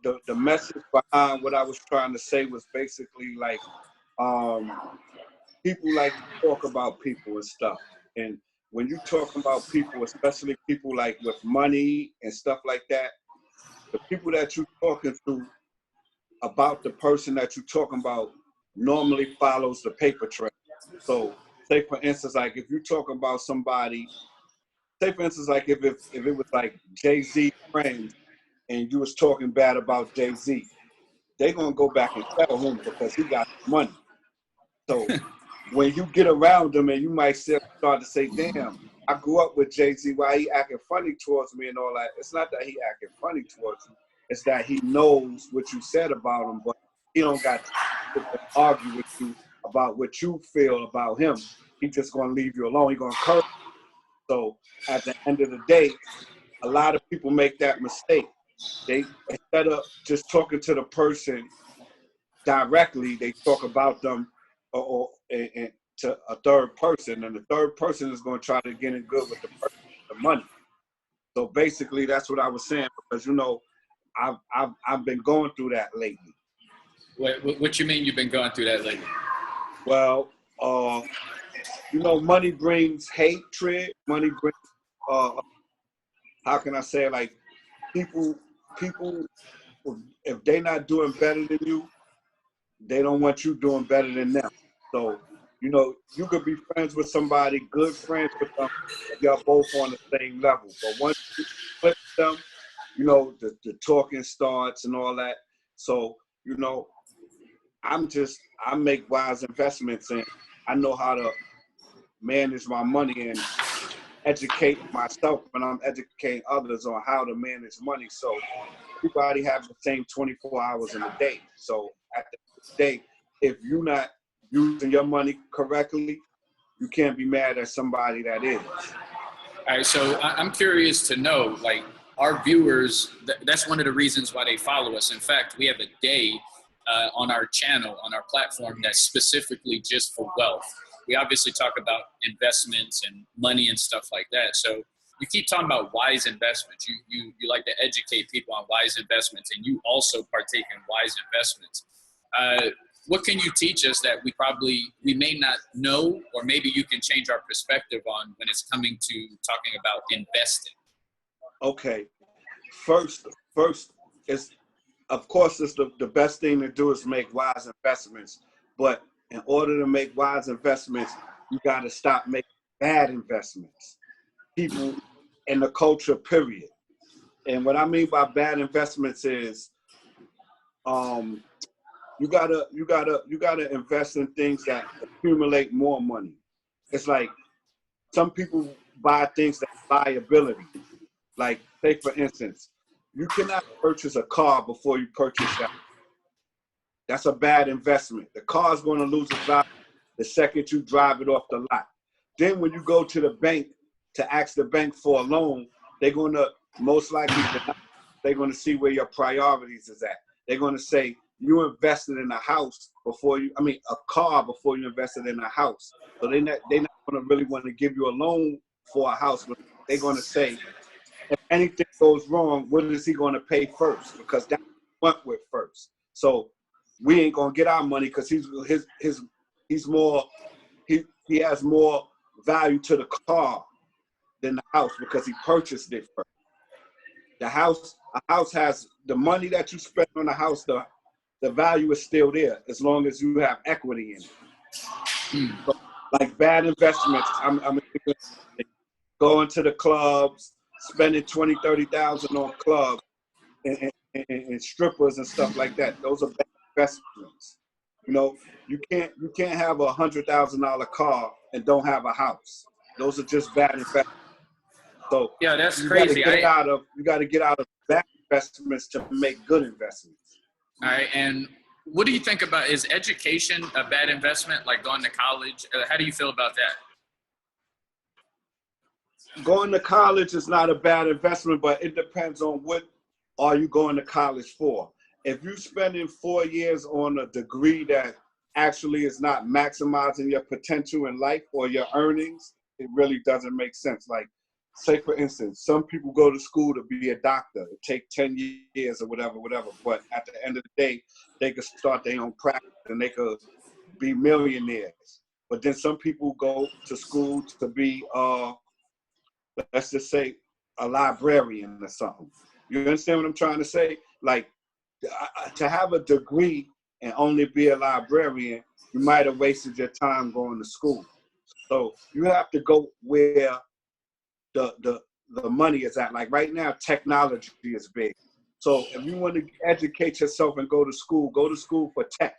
the message behind what I was trying to say was basically like, people like to talk about people and stuff. And when you talk about people, especially people like with money and stuff like that, the people that you're talking to about the person that you're talking about normally follows the paper trail. So say for instance, like if you're talking about somebody, say for instance, like if it was like Jay-Z friends and you was talking bad about Jay-Z, they're gonna go back and tell him because he got money. So when you get around him and you might start to say, damn, I grew up with Jay-Z, why he acting funny towards me and all that. It's not that he acting funny towards you. It's that he knows what you said about him, but he don't got to argue with you about what you feel about him. He's just gonna leave you alone. He's gonna curse you. So at the end of the day, a lot of people make that mistake. They, instead of just talking to the person directly, they talk about them and to a third person, and the third person is going to try to get in good with the person with the money. So basically, that's what I was saying, because you know, I've been going through that lately. What you mean you've been going through that lately? Well, you know, money brings hatred. Money brings how can I say it? Like people, if they're not doing better than you, they don't want you doing better than them. So, you know, you could be friends with somebody, good friends with them, if y'all both on the same level. But once you split them, you know, the talking starts and all that. So, you know, I make wise investments, and I know how to manage my money and educate myself when I'm educating others on how to manage money. So everybody have the same 24 hours in a day. So at the end of the day, if you're not using your money correctly, you can't be mad at somebody that is. All right, so I'm curious to know, like, our viewers, that's one of the reasons why they follow us. In fact, we have a day on our channel, on our platform, that's specifically just for wealth. We obviously talk about investments and money and stuff like that. So you keep talking about wise investments. You like to educate people on wise investments, and you also partake in wise investments. What can you teach us that we may not know, or maybe you can change our perspective on when it's coming to talking about investing? Okay, first is, of course, it's the best thing to do is make wise investments. But in order to make wise investments, you got to stop making bad investments. People in the culture, period. And what I mean by bad investments is, you gotta invest in things that accumulate more money. It's like some people buy things that liability. Like, say for instance, you cannot purchase a car before you purchase that. That's a bad investment. The car's going to lose its value the second you drive it off the lot. Then when you go to the bank to ask the bank for a loan, they're going to most likely they're going to see where your priorities is at. They're going to say you invested in a house a car before you invested in a house. So they're not going to really want to give you a loan for a house, but they're going to say, if anything goes wrong, what is he going to pay first? Because that's what we went with first. So we ain't going to get our money because he has more value to the car than the house because he purchased it first. A house has the money that you spend on the house, the value is still there as long as you have equity in it. So, like bad investments, I'm going to the clubs, spending $20,000-$30,000 on clubs and strippers and stuff like that. Those are bad investments. You know, you can't have $100,000 car and don't have a house. Those are just bad investments. So yeah, that's crazy. You got to get out of bad investments to make good investments. All right, and what do you think about, is education a bad investment, like going to college? How do you feel about that? Going to college is not a bad investment, but it depends on what are you going to college for. If you're spending 4 years on a degree that actually is not maximizing your potential in life or your earnings, it really doesn't make sense. Like, say for instance, some people go to school to be a doctor. It take 10 years or whatever. But at the end of the day, they could start their own practice and they could be millionaires. But then some people go to school to be, let's just say, a librarian or something. You understand what I'm trying to say? Like, to have a degree and only be a librarian, you might have wasted your time going to school. So you have to go where the money is at. Like right now, technology is big. So if you want to educate yourself and go to school for tech.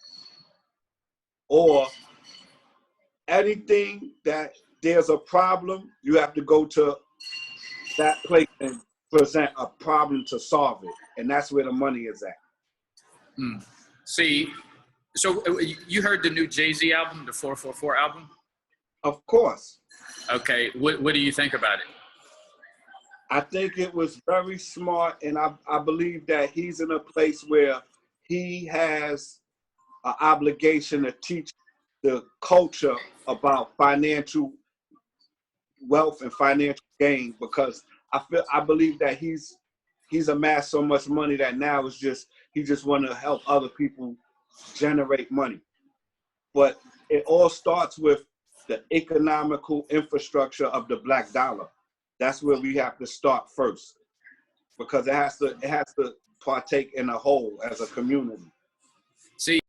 Or anything that there's a problem, you have to go to that place and present a problem to solve it. And that's where the money is at. See, so you heard the new Jay-Z album, the 444 album? Of course. Okay, what do you think about it? I think it was very smart, and I believe that he's in a place where he has an obligation to teach the culture about financial wealth and financial gain, because I believe that he's amassed so much money that now it's just he just want to help other people generate money. But it all starts with the economical infrastructure of the black dollar. That's where we have to start first, because it has to partake in a whole as a community. See,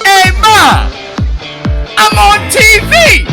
hey Ma, I'm on TV.